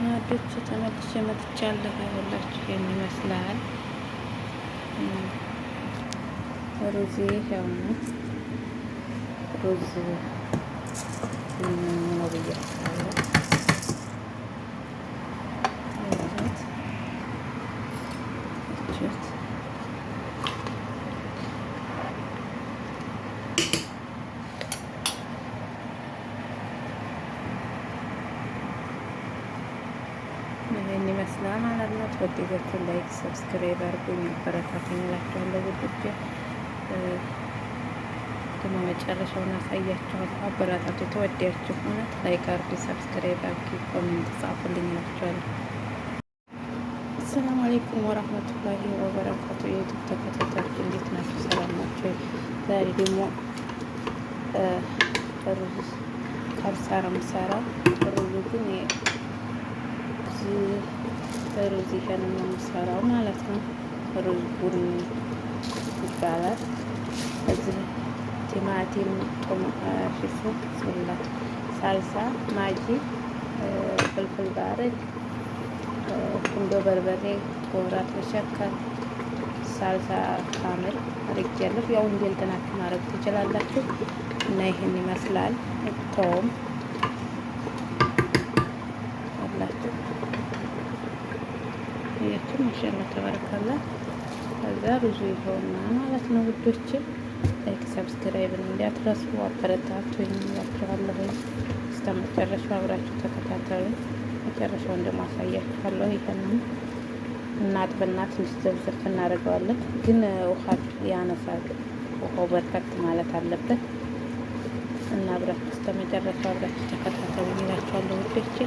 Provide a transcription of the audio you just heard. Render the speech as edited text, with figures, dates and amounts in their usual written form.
አዶች ተመልሼ መጥቻለሁ። ይኸውላችሁ ይሄን ይመስላል ሩዝ። ያው ነው ሩዝ ነው ብያችኋለሁ። ይሄን ይመስላል ማለት ነው። ተወደዳችሁ ላይክ ሰብስክራይብ አድርጉኝ፣ አበረታቱኝ እላችኋለሁ ውዶቼ። ደግሞ መጨረሻውን አሳያችኋለሁ። አበረታቱ። ተወዳችሁ እውነት ላይክ አድርጉ፣ ሰብስክራይብ አድርጉ፣ ኮሜንት ጻፉልኝ እላችኋለሁ። አሰላሙ አለይኩም ወራህመቱላሂ ወበረካቱ። የዩቲዩብ ተከታታዮች እንዴት ናችሁ? ሰላም ናችሁ? ዛሬ ደግሞ ሩዝ ካብሳ ነው የምሰራው። ሩዙ ግን ሩዝ ይሄን ነው የምሰራው ማለት ነው። ሩዝ ቡኒ ይባላል። እዚህ ቲማቲም፣ ሽፉቅ፣ ሱላት፣ ሳልሳ፣ ማጂ፣ ፍልፍል ባርድ፣ ቁንዶ በርበሬ፣ ኮራት፣ መሸከር፣ ሳልሳ ካምል አድርጌያለሁ። ያው እንደልተናችሁ ማድረግ ትችላላችሁ። እና ይሄን ይመስላል። ቶም አላችሁ ይሄችሁ ማሻአላ ተባረካላ። ከዛ ሩዙ ይሆና ማለት ነው ውዶች። ላይክ ሰብስክራይብ እንዳትረሱ፣ አበረታቱኝ እላችኋለሁ። እስከ መጨረሻው አብራችሁ ተከታተሉ። መጨረሻውን ደግሞ አሳያችኋለሁ። ይሄንን እናጥብና ትንሽ ዘብዘብ እናደርገዋለን። ግን ውሃ ያነሳል። ውሃው በርከት ማለት አለበት እና አብራችሁ እስከ መጨረሻው አብራችሁ ተከታተሉ እላችኋለሁ ውዶች።